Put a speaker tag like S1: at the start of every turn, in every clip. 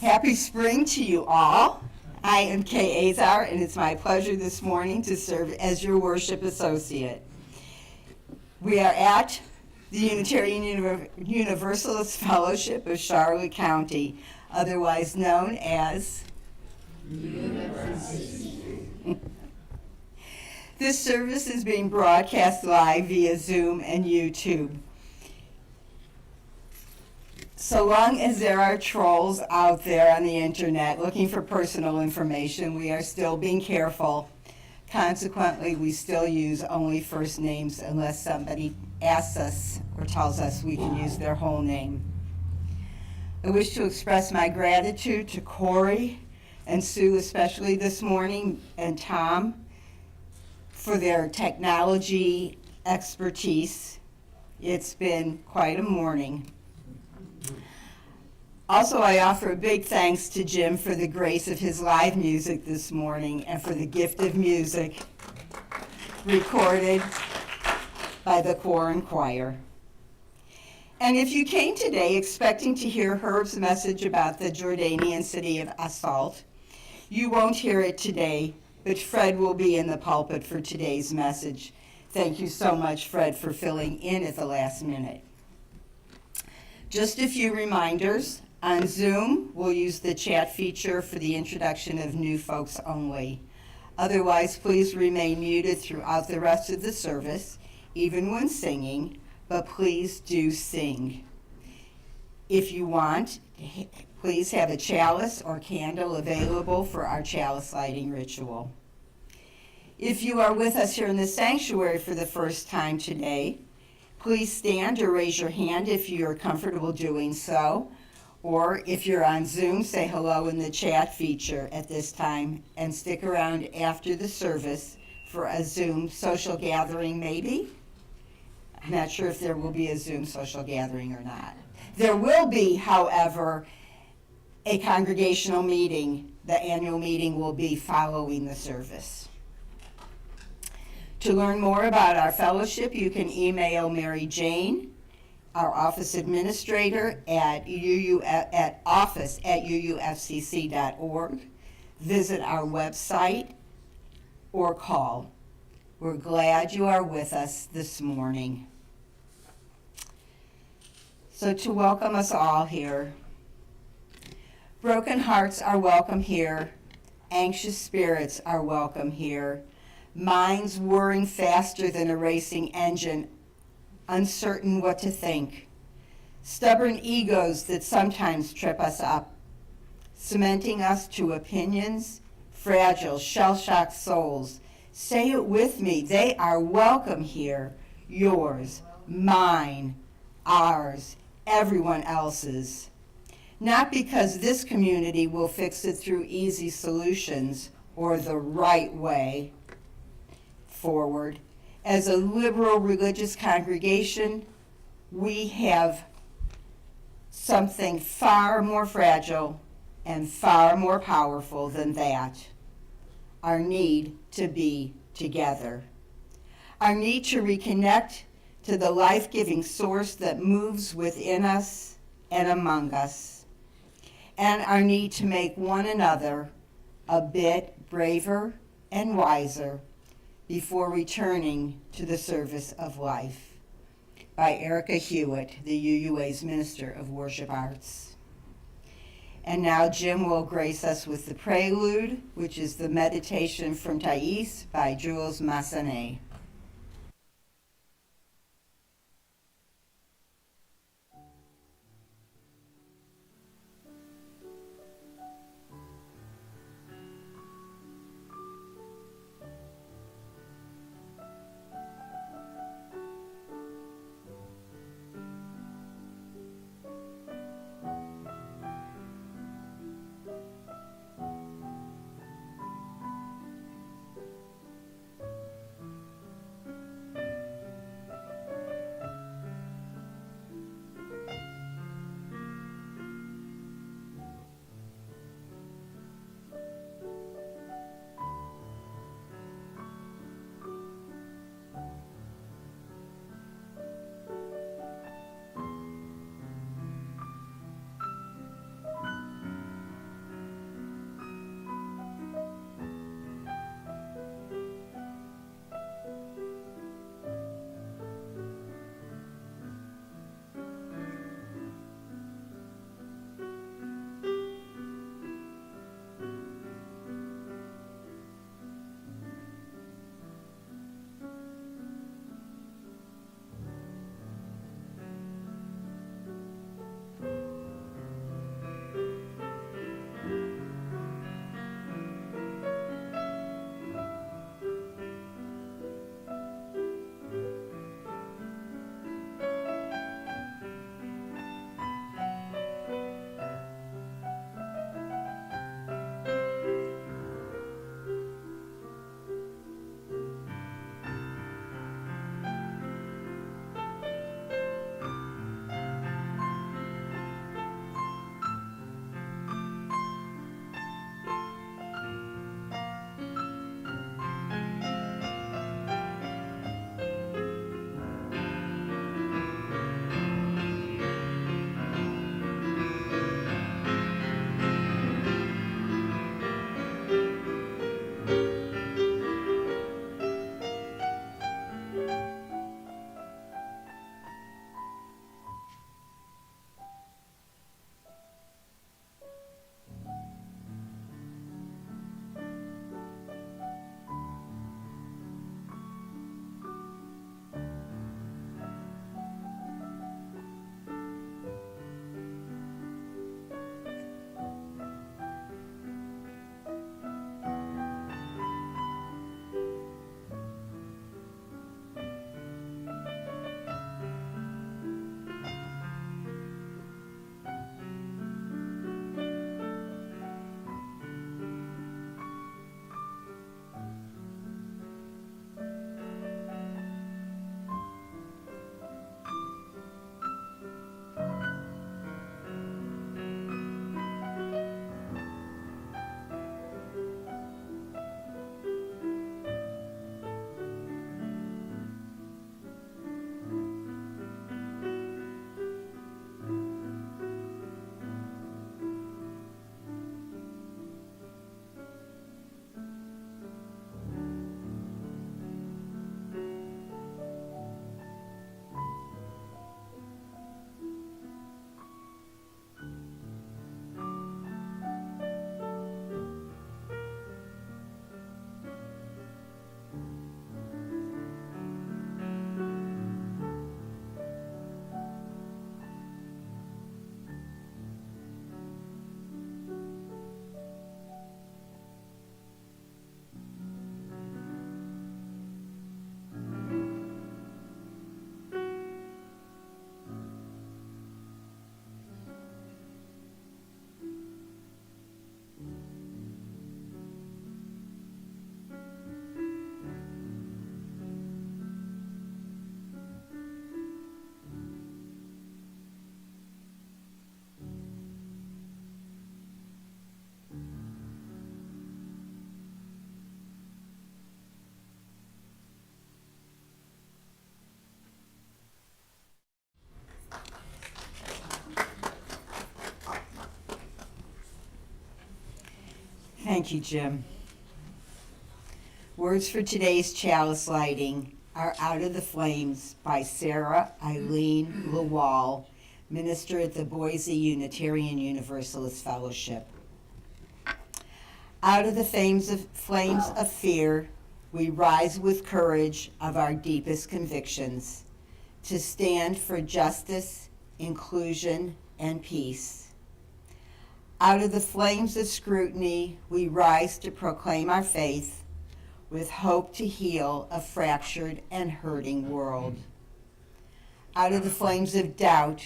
S1: Happy spring to you all. I am Kay Azar, and it's my pleasure this morning to serve as your worship associate. We are at the Unitarian Universalist Fellowship of Charlotte County, otherwise known as UUFCC. This service is being broadcast live via Zoom and YouTube. So long as there are trolls out there on the internet looking for personal information, we are still being careful. Consequently, we still use only first names unless somebody asks us or tells us we can use their whole name. I wish to express my gratitude to Corey and Sue, especially this morning, and Tom for their technology expertise. It's been quite a morning. Also, I offer a big thanks to Jim for the grace of his live music this morning and for the gift of music recorded by the Quorum Choir. And if you came today expecting to hear Herb's message about the Jordanian city of Assault, you won't hear it today, but Fred will be in the pulpit for today's message. Thank you so much, Fred, for filling in at the last minute. Just a few reminders. On Zoom, we'll use the chat feature for the introduction of new folks only. Otherwise, please remain muted throughout the rest of the service, even when singing, but please do sing. If you want, please have a chalice or candle available for our chalice lighting ritual. If you are with us here in the sanctuary for the first time today, please stand or raise your hand if you are comfortable doing so. Or if you're on Zoom, say hello in the chat feature at this time and stick around after the service for a Zoom social gathering, maybe? I'm not sure if there will be a Zoom social gathering or not. There will be, however, a congregational meeting. The annual meeting will be following the service. To learn more about our fellowship, you can email Mary Jane, our office administrator, at office@uufcc.org. Visit our website or call. We're glad you are with us this morning. So to welcome us all here, broken hearts are welcome here. Anxious spirits are welcome here. Minds whirring faster than a racing engine, uncertain what to think. Stubborn egos that sometimes trip us up, cementing us to opinions, fragile, shell-shocked souls. Say it with me, they are welcome here. Yours, mine, ours, everyone else's. Not because this community will fix it through easy solutions or the right way forward. As a liberal religious congregation, we have something far more fragile and far more powerful than that. Our need to be together. Our need to reconnect to the life-giving source that moves within us and among us. And our need to make one another a bit braver and wiser before returning to the service of life. By Erica Hewitt, the UUA's Minister of Worship Arts. And now Jim will grace us with the prelude, which is the meditation from Thais by Jules Massenet. Thank you, Jim. Words for today's chalice lighting are Out of the Flames by Sarah Eileen Lawal, minister at the Boise Unitarian Universalist Fellowship. Out of the flames of fear, we rise with courage of our deepest convictions to stand for justice, inclusion, and peace. Out of the flames of scrutiny, we rise to proclaim our faith with hope to heal a fractured and hurting world. Out of the flames of doubt,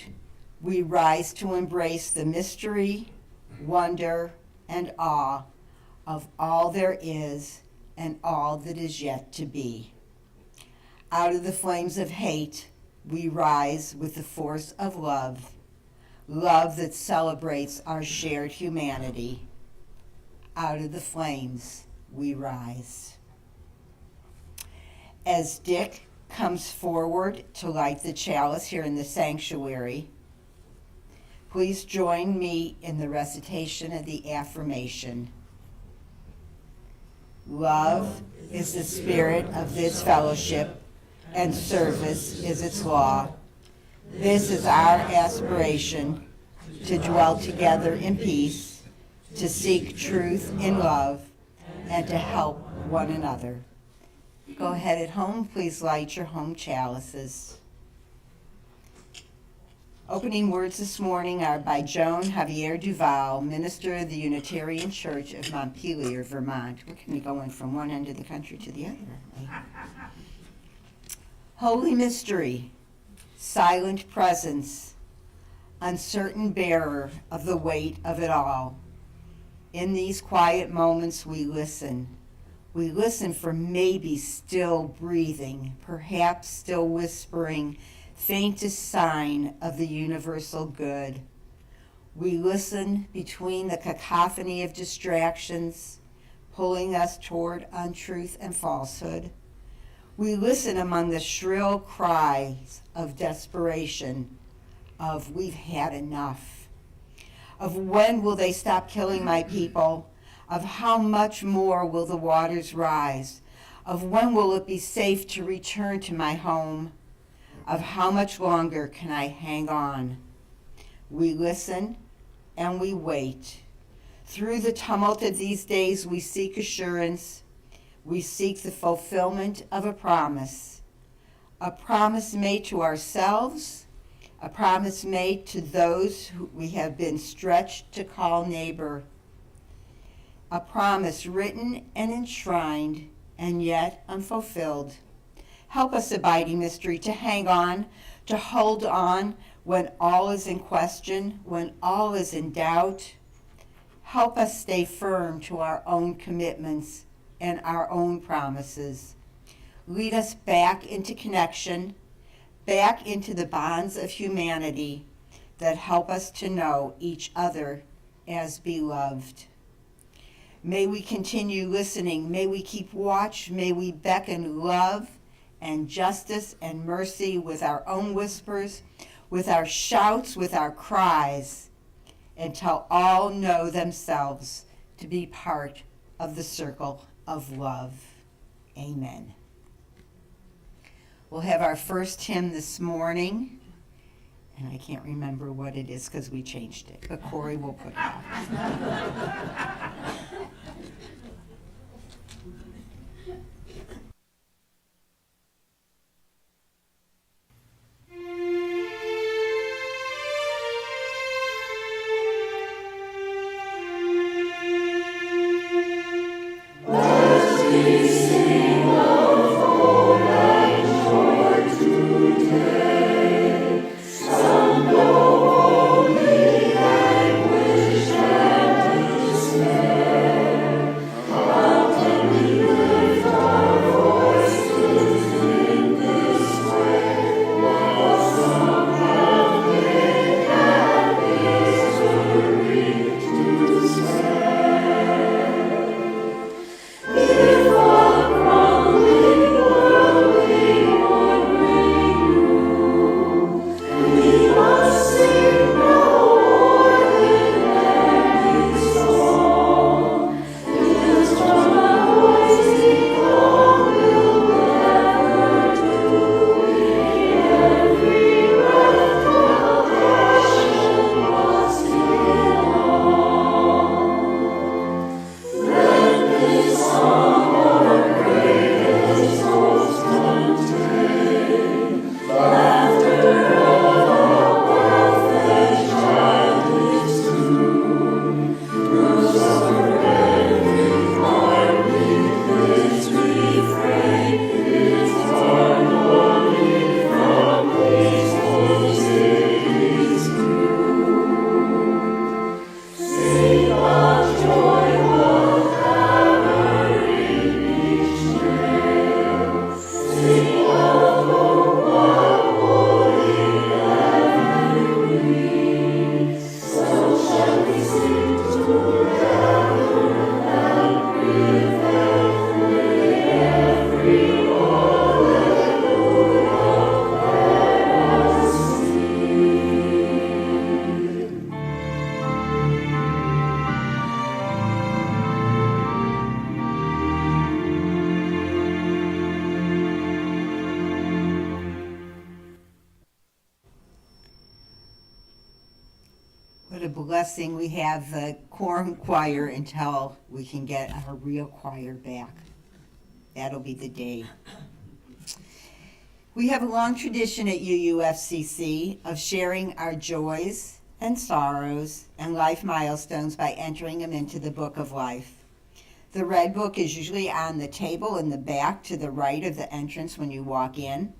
S1: we rise to embrace the mystery, wonder, and awe of all there is and all that is yet to be. Out of the flames of hate, we rise with the force of love, love that celebrates our shared humanity. Out of the flames, we rise. As Dick comes forward to light the chalice here in the sanctuary, please join me in the recitation of the affirmation. Love is the spirit of this fellowship, and service is its law. This is our aspiration, to dwell together in peace, to seek truth in love, and to help one another. Go ahead at home, please light your home chalices. Opening words this morning are by Joan Javier Duval, minister of the Unitarian Church of Montpelier, Vermont. We're going to be going from one end of the country to the other. Holy mystery, silent presence, uncertain bearer of the weight of it all. In these quiet moments we listen. We listen for maybe still breathing, perhaps still whispering, faintest sign of the universal good. We listen between the cacophony of distractions, pulling us toward untruth and falsehood. We listen among the shrill cries of desperation, of we've had enough, of when will they stop killing my people, of how much more will the waters rise, of when will it be safe to return to my home, of how much longer can I hang on. We listen and we wait. Through the tumult of these days, we seek assurance. We seek the fulfillment of a promise made to ourselves, a promise made to those who we have been stretched to call neighbor, a promise written and enshrined and yet unfulfilled. Help us, abiding mystery, to hang on, to hold on when all is in question, when all is in doubt. Help us stay firm to our own commitments and our own promises. Lead us back into connection, back into the bonds of humanity that help us to know each other as beloved. May we continue listening. May we keep watch. May we beckon love and justice and mercy with our own whispers, with our shouts, with our cries, until all know themselves to be part of the circle of love. Amen. We'll have our first hymn this morning, and I can't remember what it is because we changed it, but Corey will put it up.
S2: Some know only anguish and despair.
S1: blessing, we have the quorum choir until we can get our real choir back. That'll be the day. We have a long tradition at UUFCC of sharing our joys and sorrows and life milestones by entering them into the Book of Life. The red book is usually on the table in the back to the right of the entrance when you walk in.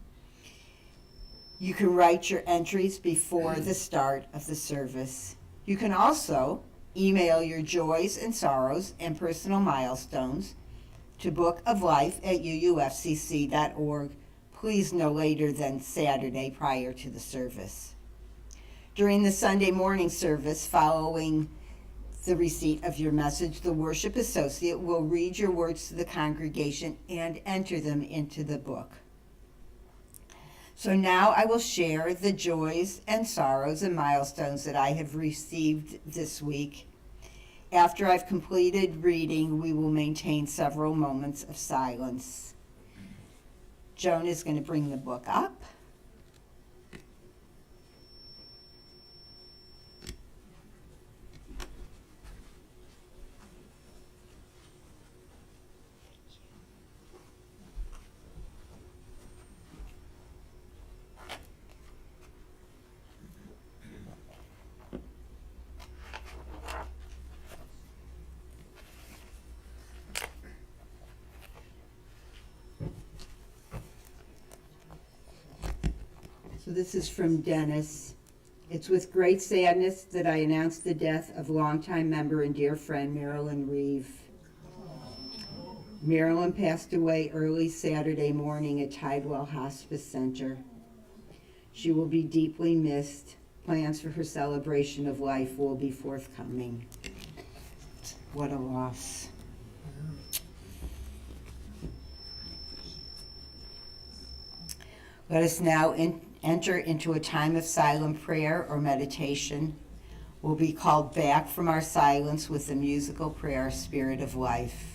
S1: You can write your entries before the start of the service. You can also email your joys and sorrows and personal milestones to bookoflife@uufcc.org, please no later than Saturday prior to the service. During the Sunday morning service following the receipt of your message, the worship associate will read your words to the congregation and enter them into the book. So now I will share the joys and sorrows and milestones that I have received this week. After I've completed reading, we will maintain several moments of silence. Joan is going to bring the book up. So this is from Dennis. It's with great sadness that I announce the death of longtime member and dear friend Marilyn Reeve. Marilyn passed away early Saturday morning at Tidewell Hospice Center. She will be deeply missed. Plans for her celebration of life will be forthcoming. What a loss. Let us now enter into a time of silent prayer or meditation. We'll be called back from our silence with the musical prayer, Spirit of Life.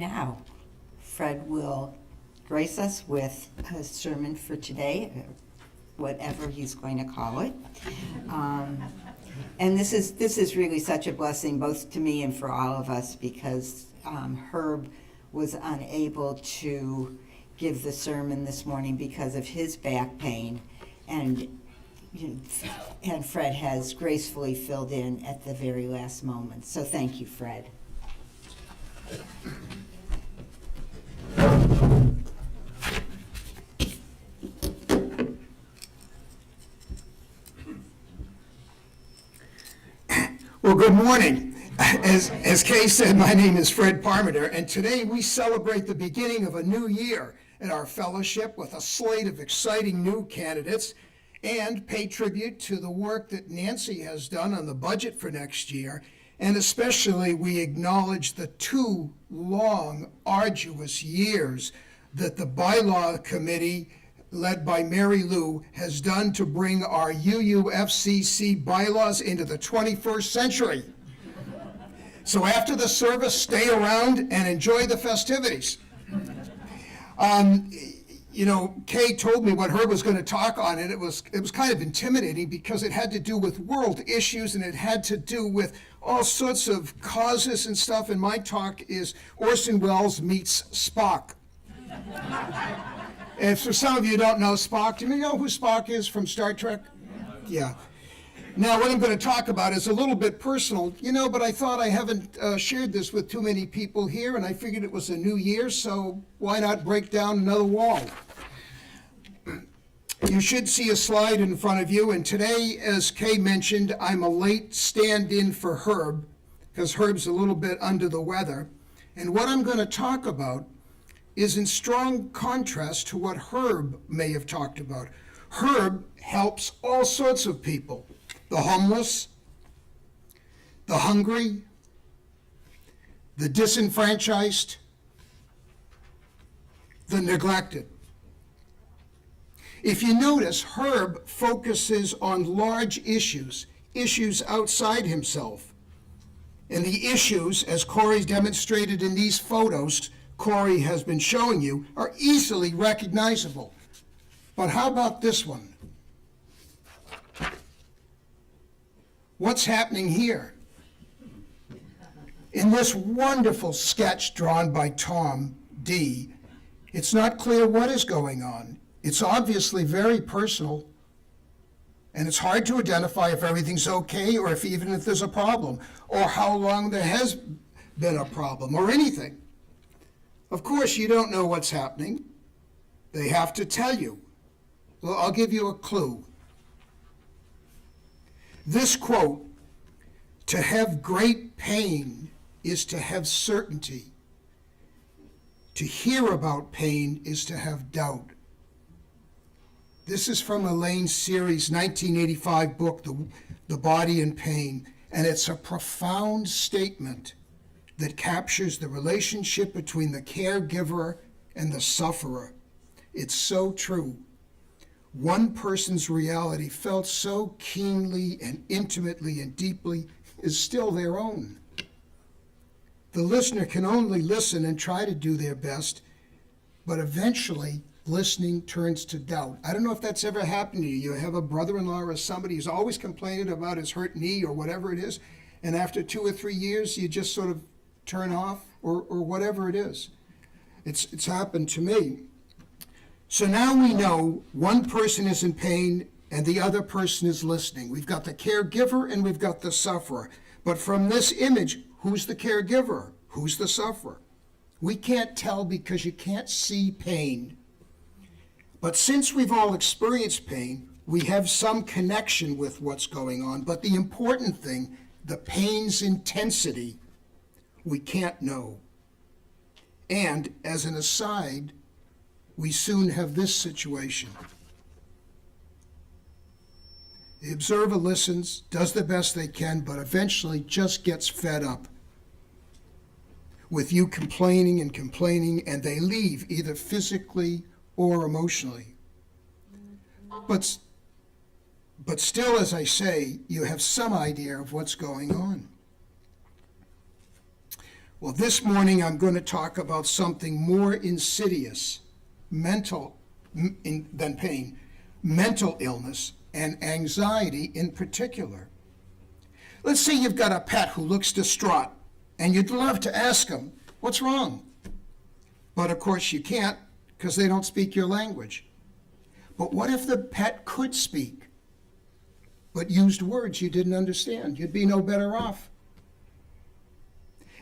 S1: now, Fred will grace us with a sermon for today, whatever he's going to call it. And this is really such a blessing, both to me and for all of us, because Herb was unable to give the sermon this morning because of his back pain, and Fred has gracefully filled in at the very last moment. So thank you, Fred.
S2: Well, good morning. As Kay said, my name is Fred Parmenter, and today we celebrate the beginning of a new year at our fellowship with a slate of exciting new candidates, and pay tribute to the work that Nancy has done on the budget for next year. And especially we acknowledge the 2 long, arduous years that the bylaw committee, led by Mary Lou, has done to bring our UUFCC bylaws into the 21st century. So after the service, stay around and enjoy the festivities. Kay told me what Herb was going to talk on, and it was kind of intimidating because it had to do with world issues, and it had to do with all sorts of causes and stuff. And my talk is Orson Welles meets Spock. And for some of you who don't know Spock, do you know who Spock is from Star Trek? Yeah. Now, what I'm going to talk about is a little bit personal, but I thought I haven't shared this with too many people here, and I figured it was a new year, so why not break down another wall? You should see a slide in front of you, and today, as Kay mentioned, I'm a late stand-in for Herb, because Herb's a little bit under the weather. And what I'm going to talk about is in strong contrast to what Herb may have talked about. Herb helps all sorts of people: the homeless, the hungry, the disenfranchised, the neglected. If you notice, Herb focuses on large issues outside himself. And the issues, as Corey's demonstrated in these photos Corey has been showing you, are easily recognizable. But how about this one? What's happening here? In this wonderful sketch drawn by Tom D., it's not clear what is going on. It's obviously very personal, and it's hard to identify if everything's okay or even if there's a problem, or how long there has been a problem, or anything. Of course, you don't know what's happening. They have to tell you. Well, I'll give you a clue. This quote, "To have great pain is to have certainty. To hear about pain is to have doubt." This is from Elaine Series' 1985 book, The Body in Pain, and it's a profound statement that captures the relationship between the caregiver and the sufferer. It's so true. One person's reality, felt so keenly and intimately and deeply, is still their own. The listener can only listen and try to do their best, but eventually listening turns to doubt. I don't know if that's ever happened to you. You have a brother-in-law or somebody who's always complaining about his hurt knee or whatever it is, and after 2 or 3 years, you just sort of turn off or whatever it is. It's happened to me. So now we know one person is in pain and the other person is listening. We've got the caregiver and we've got the sufferer. But from this image, who's the caregiver? Who's the sufferer? We can't tell because you can't see pain. But since we've all experienced pain, we have some connection with what's going on. But the important thing, the pain's intensity, we can't know. And as an aside, we soon have this situation. The observer listens, does the best they can, but eventually just gets fed up with you complaining and complaining, and they leave either physically or emotionally. But still, as I say, you have some idea of what's going on. Well, this morning I'm going to talk about something more insidious, than pain, mental illness and anxiety in particular. Let's say you've got a pet who looks distraught, and you'd love to ask him, what's wrong? But of course you can't, because they don't speak your language. But what if the pet could speak, but used words you didn't understand? You'd be no better off.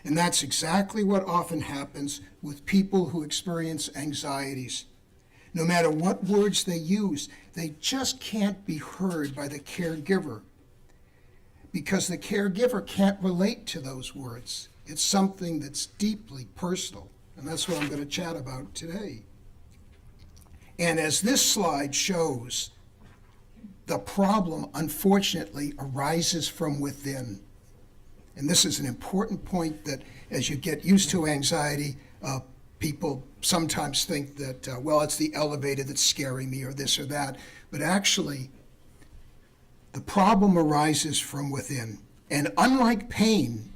S2: And that's exactly what often happens with people who experience anxieties. No matter what words they use, they just can't be heard by the caregiver, because the caregiver can't relate to those words. It's something that's deeply personal, and that's what I'm going to chat about today. And as this slide shows, the problem, unfortunately, arises from within. And this is an important point that as you get used to anxiety, people sometimes think that, well, it's the elevator that's scaring me or this or that. But actually, the problem arises from within. And unlike pain,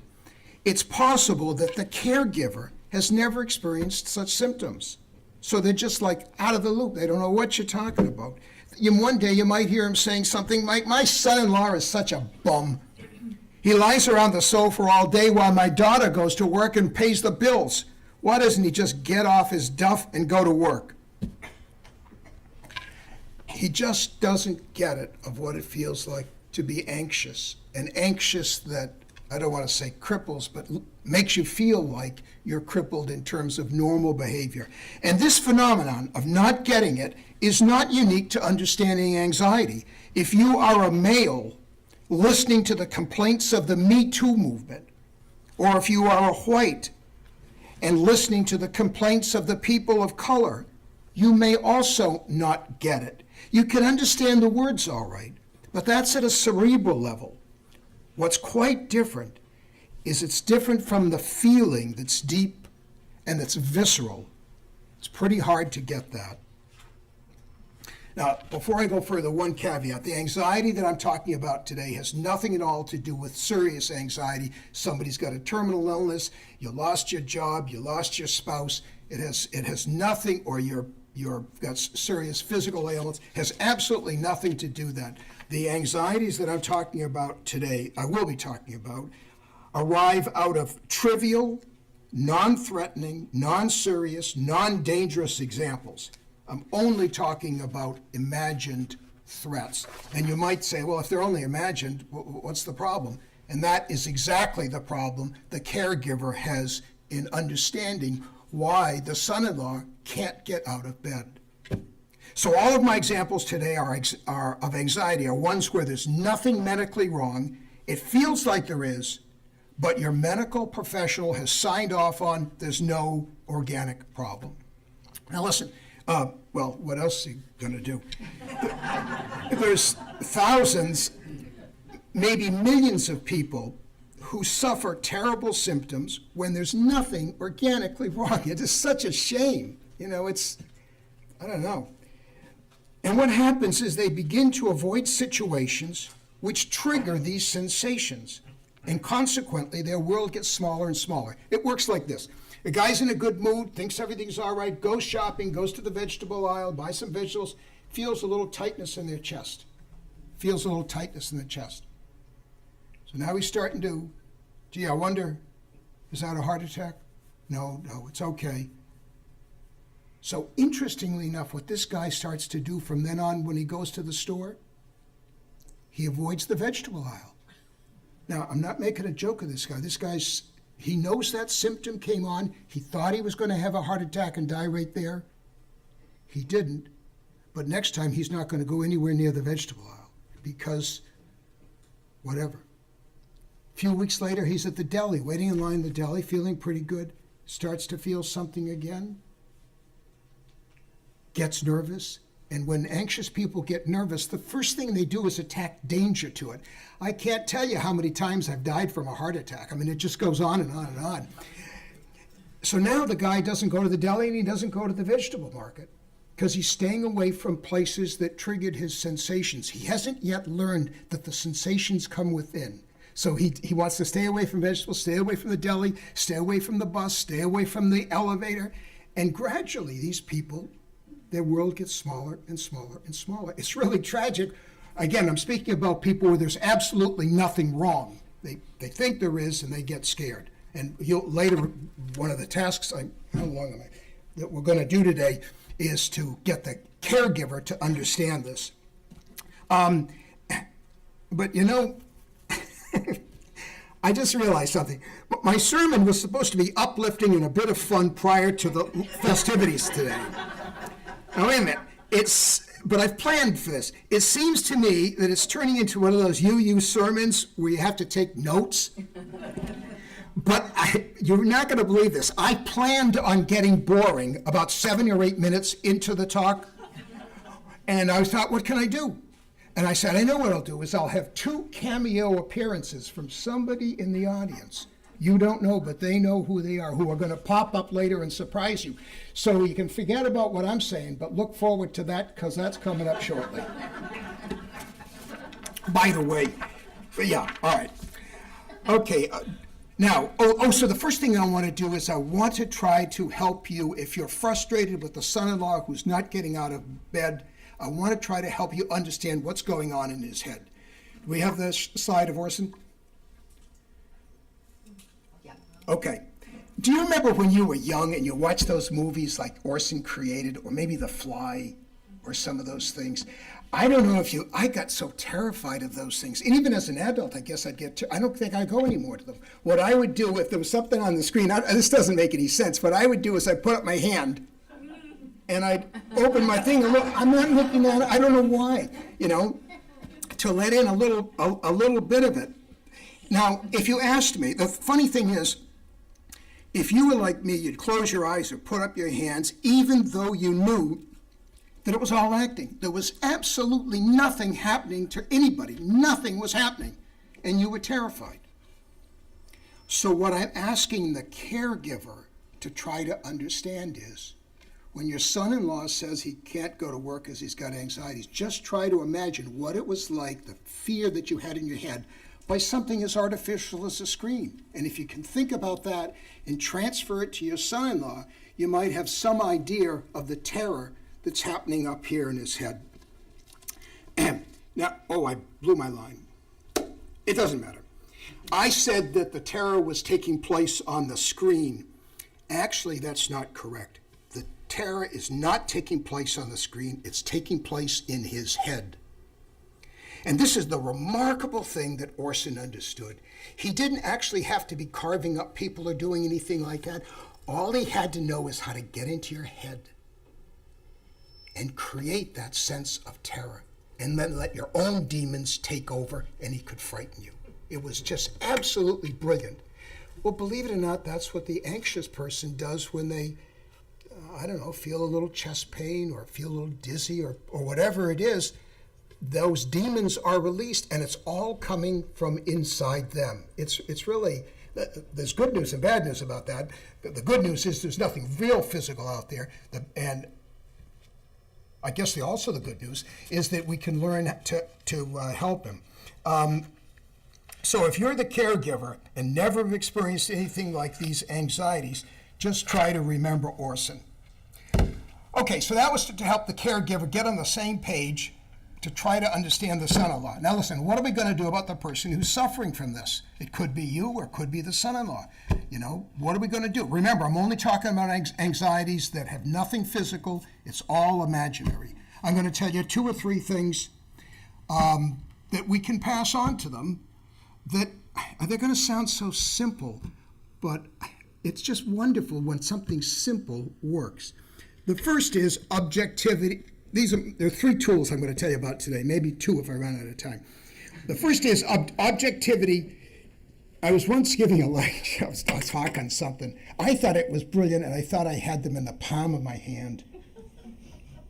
S2: it's possible that the caregiver has never experienced such symptoms. So they're just like out of the loop. They don't know what you're talking about. One day you might hear him saying something like, my son-in-law is such a bum. He lies around the sofa all day while my daughter goes to work and pays the bills. Why doesn't he just get off his duff and go to work? He just doesn't get it of what it feels like to be anxious. And anxious that, I don't want to say cripples, but makes you feel like you're crippled in terms of normal behavior. And this phenomenon of not getting it is not unique to understanding anxiety. If you are a male listening to the complaints of the Me Too movement, or if you are a white and listening to the complaints of the people of color, you may also not get it. You can understand the words all right, but that's at a cerebral level. What's quite different is it's different from the feeling that's deep and that's visceral. It's pretty hard to get that. Now, before I go further, one caveat. The anxiety that I'm talking about today has nothing at all to do with serious anxiety. Somebody's got a terminal illness, you lost your job, you lost your spouse. It has nothing, or you've got serious physical ailments, has absolutely nothing to do with that. The anxieties that I'm talking about today, I will be talking about, arrive out of trivial, non-threatening, non-serious, non-dangerous examples. I'm only talking about imagined threats. And you might say, well, if they're only imagined, what's the problem? And that is exactly the problem the caregiver has in understanding why the son-in-law can't get out of bed. So all of my examples today are of anxiety are ones where there's nothing medically wrong. It feels like there is, but your medical professional has signed off on there's no organic problem. Now listen, well, what else are you going to do? There's thousands, maybe millions of people who suffer terrible symptoms when there's nothing organically wrong. It is such a shame. I don't know. And what happens is they begin to avoid situations which trigger these sensations. And consequently, their world gets smaller and smaller. It works like this. A guy's in a good mood, thinks everything's all right, goes shopping, goes to the vegetable aisle, buys some vegetables, feels a little tightness in their chest. So now he's starting to, gee, I wonder, is that a heart attack? No, it's okay. So interestingly enough, what this guy starts to do from then on when he goes to the store, he avoids the vegetable aisle. Now, I'm not making a joke of this guy. He knows that symptom came on. He thought he was going to have a heart attack and die right there. He didn't. But next time, he's not going to go anywhere near the vegetable aisle because whatever. A few weeks later, he's at the deli, waiting in line at the deli, feeling pretty good. Starts to feel something again. Gets nervous. And when anxious people get nervous, the first thing they do is attack danger to it. I can't tell you how many times I've died from a heart attack. I mean, it just goes on and on and on. So now the guy doesn't go to the deli and he doesn't go to the vegetable market because he's staying away from places that triggered his sensations. He hasn't yet learned that the sensations come within. So he wants to stay away from vegetables, stay away from the deli, stay away from the bus, stay away from the elevator. And gradually, these people, their world gets smaller and smaller and smaller. It's really tragic. Again, I'm speaking about people where there's absolutely nothing wrong. They think there is, and they get scared. And later, one of the tasks, how long am I, that we're going to do today is to get the caregiver to understand this. But you know, I just realized something. My sermon was supposed to be uplifting and a bit of fun prior to the festivities today. Now, wait a minute. But I've planned for this. It seems to me that it's turning into one of those UU sermons where you have to take notes. But you're not going to believe this. I planned on getting boring about 7 or 8 minutes into the talk. And I thought, what can I do? And I said, I know what I'll do is I'll have 2 cameo appearances from somebody in the audience. You don't know, but they know who they are, who are going to pop up later and surprise you. So you can forget about what I'm saying, but look forward to that because that's coming up shortly. By the way, yeah, all right. Okay, now, so the first thing I want to do is I want to try to help you if you're frustrated with the son-in-law who's not getting out of bed. I want to try to help you understand what's going on in his head. Do we have the slide of Orson?
S1: Yeah.
S2: Okay. Do you remember when you were young and you watched those movies like Orson created, or maybe The Fly, or some of those things? I don't know if I got so terrified of those things. And even as an adult, I guess I don't think I'd go anymore to them. What I would do if there was something on the screen, this doesn't make any sense, what I would do is I'd put up my hand and I'd open my thing and look. I'm not looking at it. I don't know why, to let in a little bit of it. Now, if you asked me, the funny thing is, if you were like me, you'd close your eyes or put up your hands, even though you knew that it was all acting. There was absolutely nothing happening to anybody. Nothing was happening, and you were terrified. So what I'm asking the caregiver to try to understand is, when your son-in-law says he can't go to work because he's got anxieties, just try to imagine what it was like, the fear that you had in your head, by something as artificial as a screen. And if you can think about that and transfer it to your son-in-law, you might have some idea of the terror that's happening up here in his head. Now, I blew my line. It doesn't matter. I said that the terror was taking place on the screen. Actually, that's not correct. The terror is not taking place on the screen. It's taking place in his head. And this is the remarkable thing that Orson understood. He didn't actually have to be carving up people or doing anything like that. All he had to know is how to get into your head and create that sense of terror, and then let your own demons take over, and he could frighten you. It was just absolutely brilliant. Well, believe it or not, that's what the anxious person does when they, feel a little chest pain or feel a little dizzy or whatever it is. Those demons are released, and it's all coming from inside them. It's really, there's good news and bad news about that. The good news is there's nothing real physical out there, and I guess also the good news is that we can learn to help him. So if you're the caregiver and never have experienced anything like these anxieties, just try to remember Orson. Okay, so that was to help the caregiver get on the same page to try to understand the son-in-law. Now listen, what are we going to do about the person who's suffering from this? It could be you or it could be the son-in-law. What are we going to do? Remember, I'm only talking about anxieties that have nothing physical. It's all imaginary. I'm going to tell you 2 or 3 things that we can pass on to them that they're going to sound so simple, but it's just wonderful when something simple works. The first is objectivity. There are 3 tools I'm going to tell you about today, maybe 2 if I run out of time. The first is objectivity. I was once giving a talk on something. I thought it was brilliant, and I thought I had them in the palm of my hand.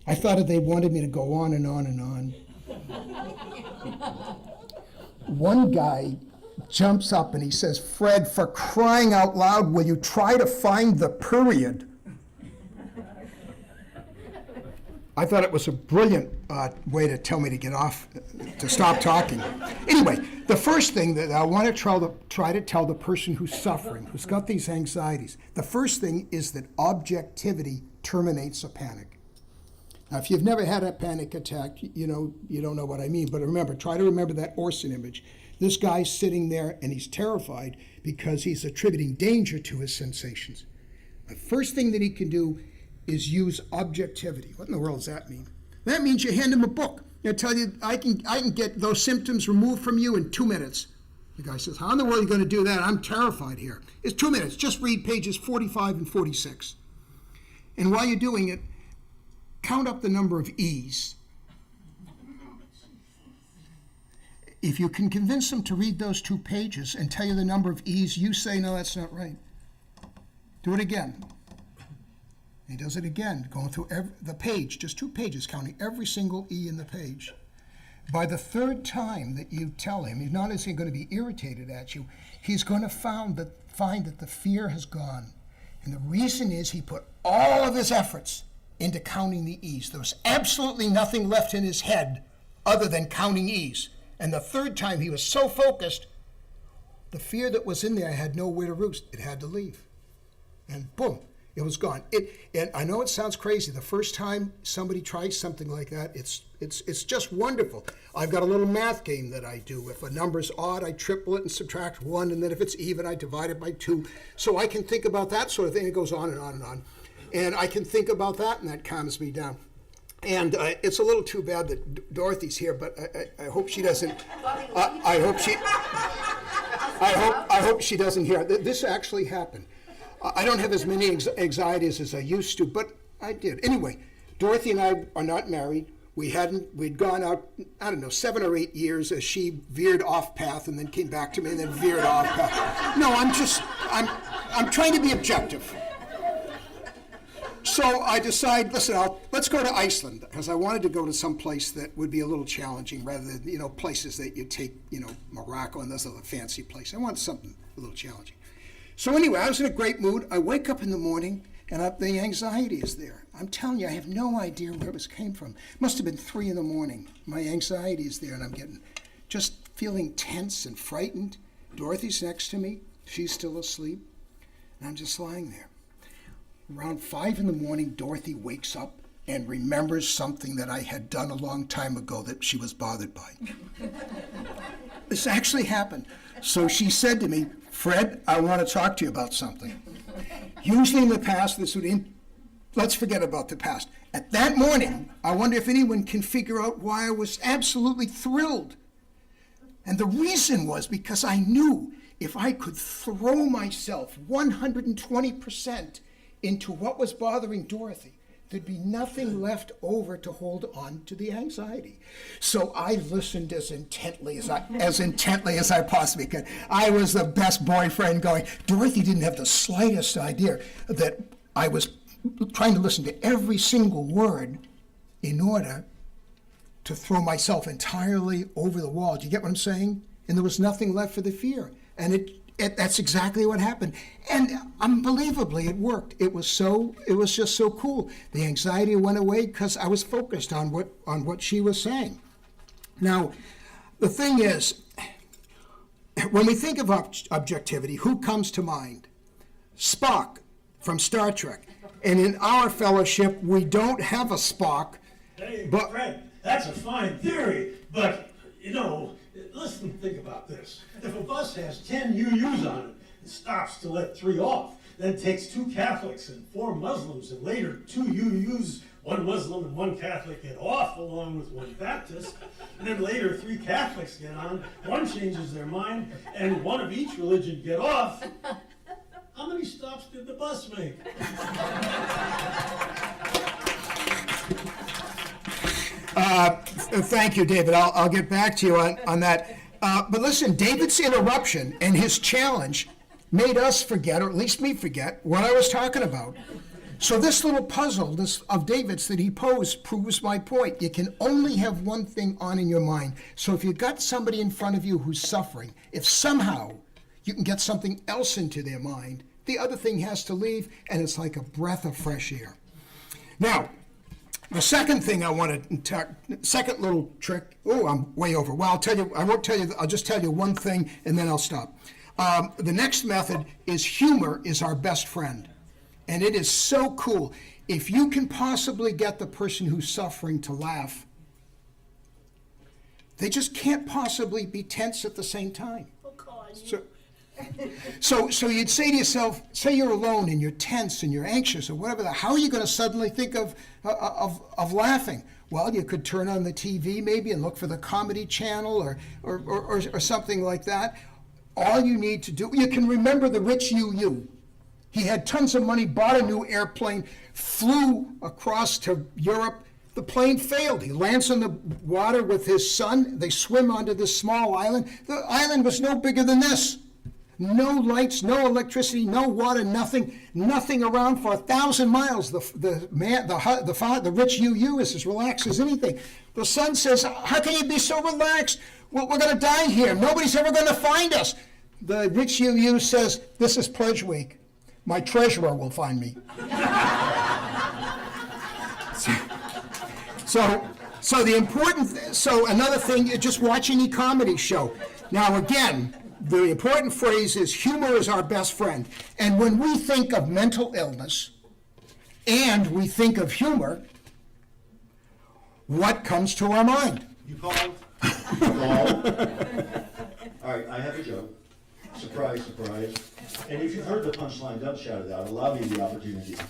S2: I thought that they wanted me to go on and on and on. One guy jumps up and he says, "Fred, for crying out loud, will you try to find the period?" I thought it was a brilliant way to tell me to get off to stop talking. Anyway, the first thing that I want to try to tell the person who's suffering, who's got these anxieties, the first thing is that objectivity terminates a panic. Now, if you've never had a panic attack, you don't know what I mean. But remember, try to remember that Orson image. This guy's sitting there and he's terrified because he's attributing danger to his sensations. The first thing that he can do is use objectivity. What in the world does that mean? That means you hand him a book. I tell you, I can get those symptoms removed from you in 2 minutes. The guy says, how in the world are you going to do that? I'm terrified here. It's 2 minutes. Just read pages 45 and 46. And while you're doing it, count up the number of E's. If you can convince them to read those 2 pages and tell you the number of E's, you say, no, that's not right. Do it again. He does it again, going through the page, just 2 pages, counting every single E in the page. By the 3rd time that you tell him, he's not only going to be irritated at you, he's going to find that the fear has gone. And the reason is he put all of his efforts into counting the E's. There was absolutely nothing left in his head other than counting E's. And the 3rd time he was so focused, the fear that was in there had nowhere to roost. It had to leave. And boom. It was gone. And I know it sounds crazy. The first time somebody tries something like that, it's just wonderful. I've got a little math game that I do. If a number's odd, I triple it and subtract 1, and then if it's even, I divide it by 2. So I can think about that sort of thing. It goes on and on and on. And I can think about that, and that calms me down. And it's a little too bad that Dorothy's here, but I hope she doesn't. I hope she doesn't hear. This actually happened. I don't have as many anxieties as I used to, but I did. Anyway, Dorothy and I are not married. We'd gone out, 7 or 8 years as she veered off path and then came back to me and then veered off path. No, I'm trying to be objective. So I decide, listen, let's go to Iceland, because I wanted to go to some place that would be a little challenging rather than, places that you take, Morocco and those other fancy places. I want something a little challenging. So anyway, I was in a great mood. I wake up in the morning, and the anxiety is there. I'm telling you, I have no idea where this came from. It must have been 3 in the morning. My anxiety is there, and I'm just feeling tense and frightened. Dorothy's next to me. She's still asleep, and I'm just lying there. Around 5 in the morning, Dorothy wakes up and remembers something that I had done a long time ago that she was bothered by. This actually happened. So she said to me, Fred, I want to talk to you about something. Usually in the past, let's forget about the past. At that morning, I wonder if anyone can figure out why I was absolutely thrilled. And the reason was because I knew if I could throw myself 120% into what was bothering Dorothy, there'd be nothing left over to hold on to the anxiety. So I listened as intently as I possibly could. I was the best boyfriend going. Dorothy didn't have the slightest idea that I was trying to listen to every single word in order to throw myself entirely over the wall. Do you get what I'm saying? And there was nothing left for the fear. And that's exactly what happened. And unbelievably, it worked. It was just so cool. The anxiety went away because I was focused on what she was saying. Now, the thing is, when we think of objectivity, who comes to mind? Spock from Star Trek. And in our fellowship, we don't have a Spock.
S3: Hey, Fred, that's a fine theory, but, listen, think about this. If a bus has 10 UUs on it and stops to let 3 off, then takes 2 Catholics and 4 Muslims, and later 2 UUs, 1 Muslim and 1 Catholic get off along with 1 Baptist, and then later 3 Catholics get on, 1 changes their mind, and 1 of each religion get off, how many stops did the bus make?
S2: Thank you, David. I'll get back to you on that. But listen, David's interruption and his challenge made us forget, or at least me forget, what I was talking about. So this little puzzle of David's that he posed proves my point. You can only have one thing on in your mind. So if you've got somebody in front of you who's suffering, if somehow you can get something else into their mind, the other thing has to leave, and it's like a breath of fresh air. Now, The second thing I want to talk, second little trick. Oh, I'm way over. Well, I'll tell you. I won't tell you. I'll just tell you one thing, and then I'll stop. The next method is humor is our best friend, and it is so cool. If you can possibly get the person who's suffering to laugh, they just can't possibly be tense at the same time. So you'd say to yourself, say you're alone and you're tense and you're anxious or whatever. How are you going to suddenly think of laughing? Well, you could turn on the TV maybe and look for the comedy channel or something like that. All you need to do, you can remember the rich UU. He had tons of money, bought a new airplane, flew across to Europe. The plane failed. He lands on the water with his son. They swim onto this small island. The island was no bigger than this. No lights, no electricity, no water, nothing around for 1,000 miles. The rich UU is as relaxed as anything. The son says, "How can you be so relaxed? Well, we're going to die here. Nobody's ever going to find us." The rich UU says, "This is Pledge Week. My treasurer will find me." So another thing, just watch any comedy show. Now again, the important phrase is humor is our best friend. And when we think of mental illness and we think of humor, what comes to our mind?
S4: You called? You called? All right, I have a joke. Surprise, surprise. And if you've heard the punchline, don't shout it out. Allow me the opportunity to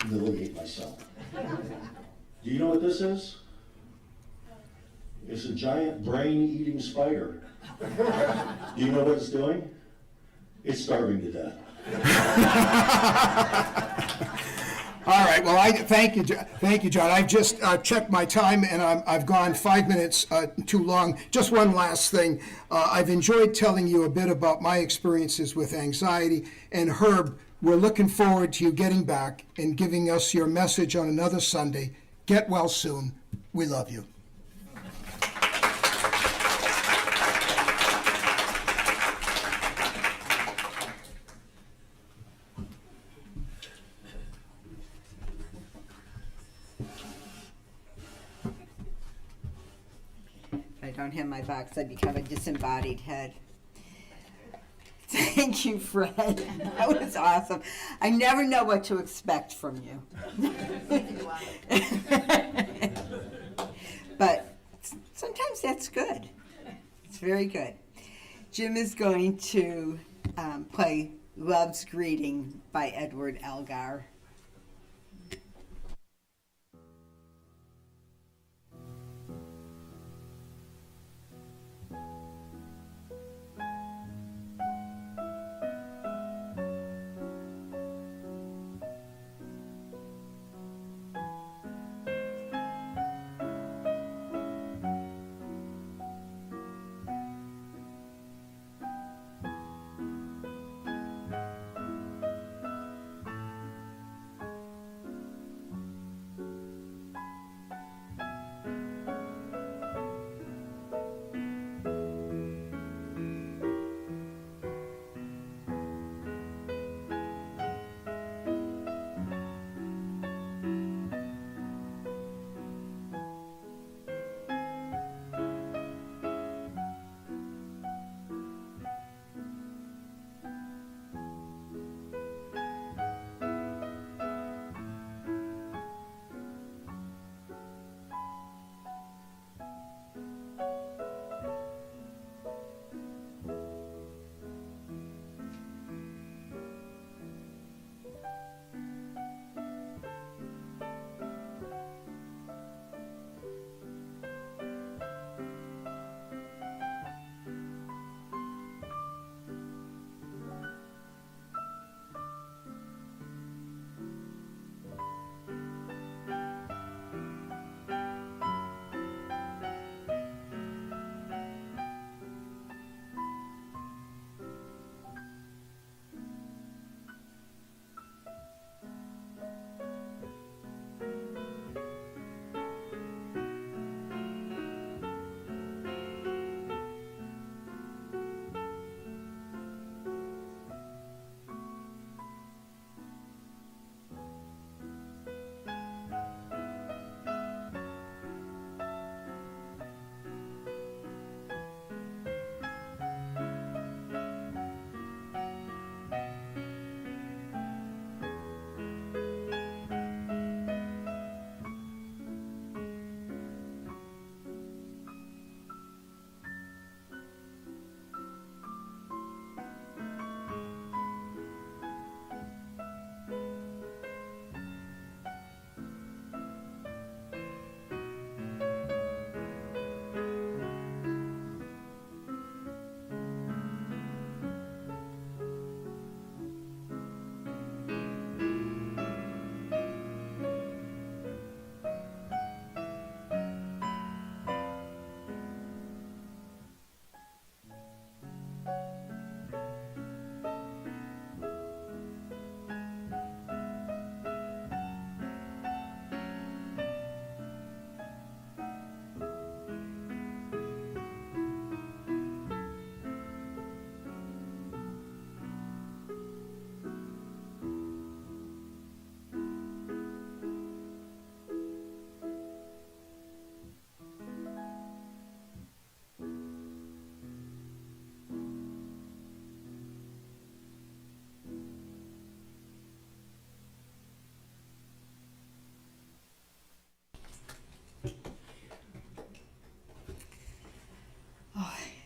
S4: humiliate myself. Do you know what this is? It's a giant brain-eating spider. Do you know what it's doing? It's starving to death.
S2: All right. Well, thank you, John. I've just checked my time, and I've gone 5 minutes too long. Just one last thing. I've enjoyed telling you a bit about my experiences with anxiety. And Herb, we're looking forward to you getting back and giving us your message on another Sunday. Get well soon. We love you.
S1: If I don't have my box, I become a disembodied head. Thank you, Fred. That was awesome. I never know what to expect from you. But sometimes that's good. It's very good. Jim is going to play Love's Greeting by Edward Elgar.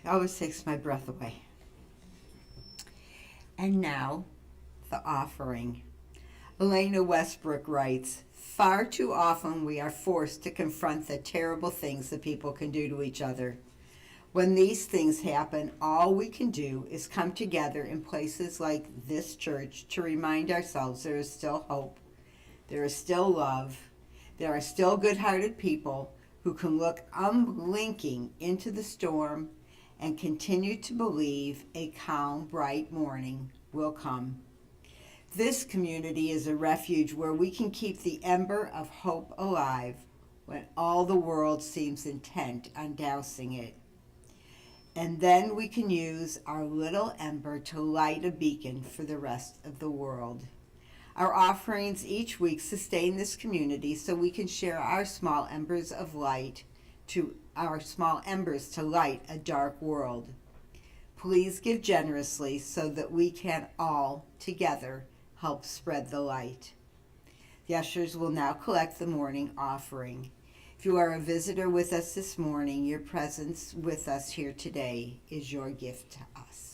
S1: always takes my breath away. And now, the offering. Elena Westbrook writes, "Far too often we are forced to confront the terrible things that people can do to each other. When these things happen, all we can do is come together in places like this church to remind ourselves there is still hope, there is still love, there are still good-hearted people who can look unblinking into the storm and continue to believe a calm, bright morning will come. This community is a refuge where we can keep the ember of hope alive when all the world seems intent on dousing it. And then we can use our little ember to light a beacon for the rest of the world." Our offerings each week sustain this community so we can share our small embers of light to light a dark world. Please give generously so that we can all together help spread the light. The ushers will now collect the morning offering. If you are a visitor with us this morning, your presence with us here today is your gift to us.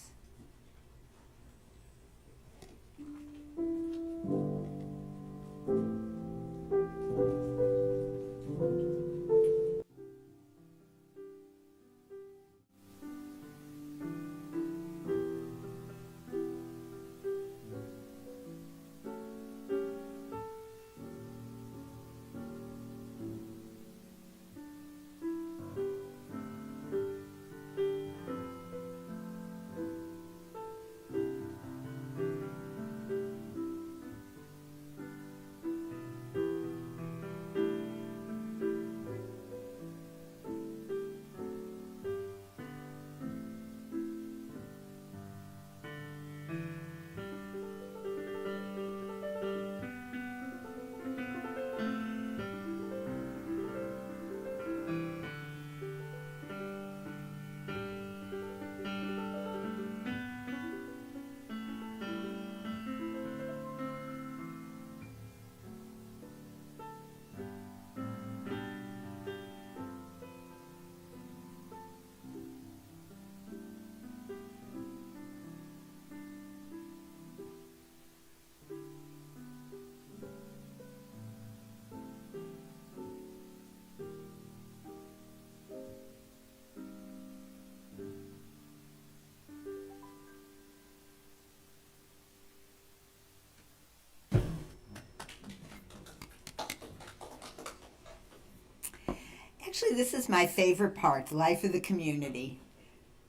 S1: Actually, this is my favorite part, the life of the community,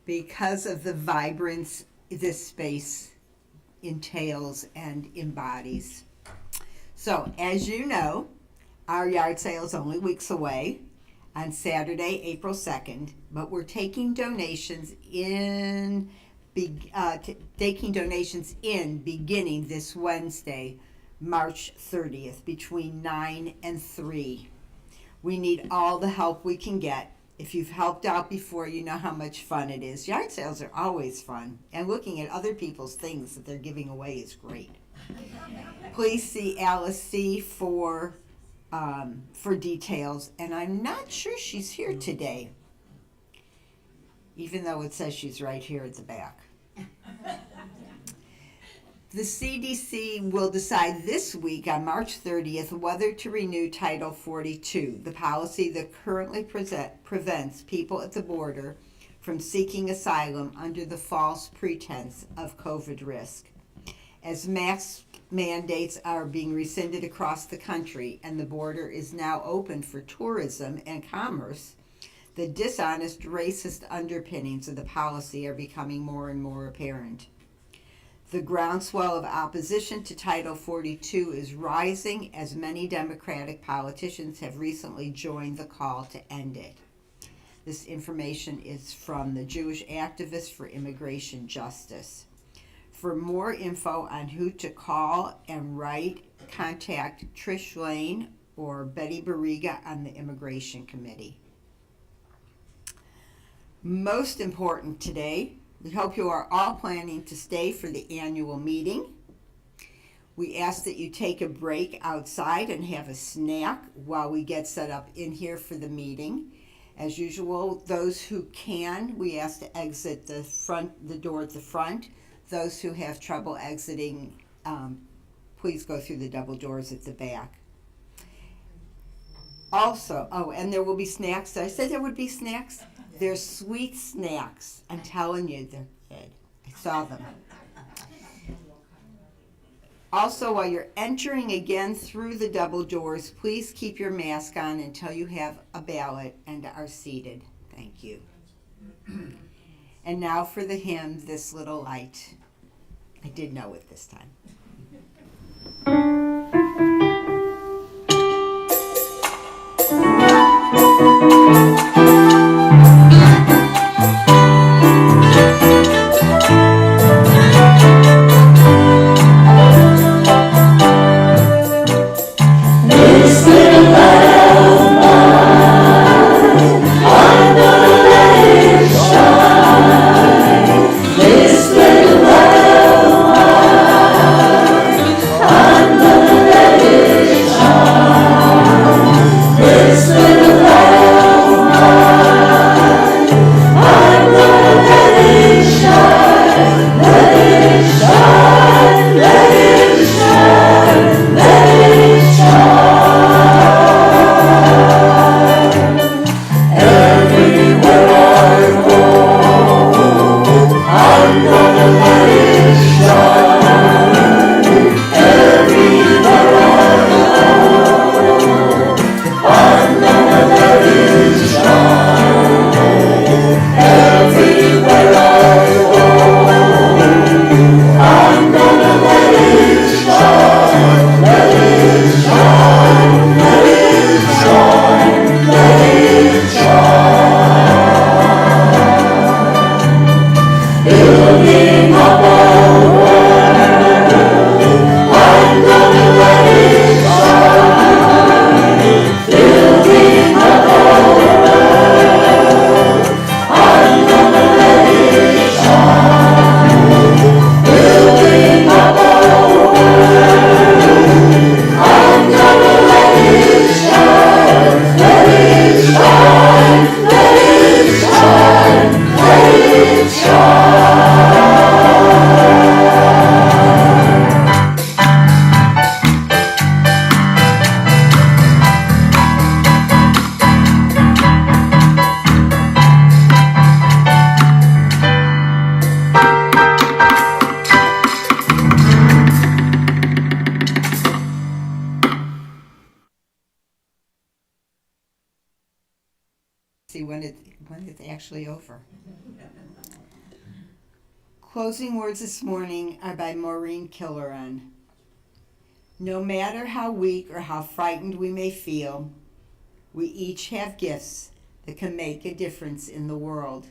S1: because of the vibrance this space entails and embodies. So, as you know, our yard sale is only weeks away on Saturday, April 2nd, but we're taking donations beginning this Wednesday, March 30th, between 9 and 3. We need all the help we can get. If you've helped out before, you know how much fun it is. Yard sales are always fun, and looking at other people's things that they're giving away is great. Please see Alice C. for details, and I'm not sure she's here today, even though it says she's right here at the back. The CDC will decide this week on March 30th whether to renew Title 42, the policy that currently prevents people at the border from seeking asylum under the false pretense of COVID risk. As mask mandates are being rescinded across the country and the border is now open for tourism and commerce, the dishonest, racist underpinnings of the policy are becoming more and more apparent. The groundswell of opposition to Title 42 is rising as many Democratic politicians have recently joined the call to end it. This information is from the Jewish Activists for Immigration Justice. For more info on who to call and write, contact Trish Lane or Betty Barriga on the Immigration Committee. Most important today, we hope you are all planning to stay for the annual meeting. We ask that you take a break outside and have a snack while we get set up in here for the meeting. As usual, those who can, we ask to exit the door at the front. Those who have trouble exiting, please go through the double doors at the back. Also, and there will be snacks. Did I say there would be snacks? There's sweet snacks. I'm telling you, they're good. I saw them. Also, while you're entering again through the double doors, please keep your mask on until you have a ballot and are seated. Thank you. And now for the hymn, This Little Light. I did know it this time. See when it's actually over. Closing words this morning are by Maureen Killeran. No matter how weak or how frightened we may feel, we each have gifts that can make a difference in the world.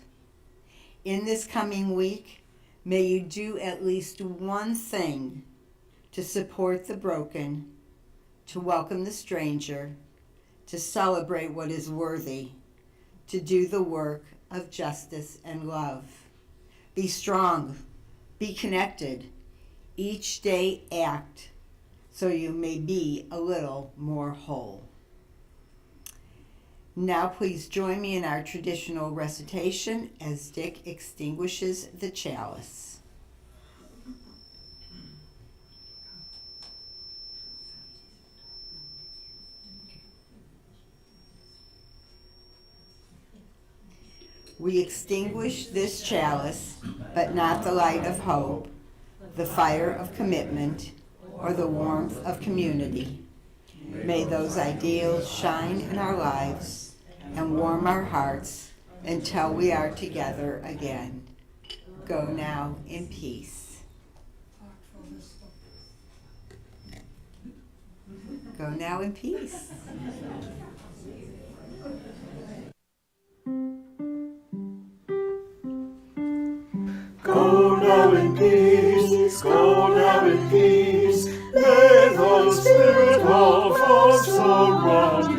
S1: In this coming week, may you do at least one thing to support the broken, to welcome the stranger, to celebrate what is worthy, to do the work of justice and love. Be strong, be connected. Each day act so you may be a little more whole. Now please join me in our traditional recitation as Dick extinguishes the chalice. We extinguish this chalice, but not the light of hope, the fire of commitment, or the warmth of community. May those ideals shine in our lives and warm our hearts until we are together again. Go now in peace. Go now in peace.
S5: Go now in peace, go now in peace. May the Spirit of us surround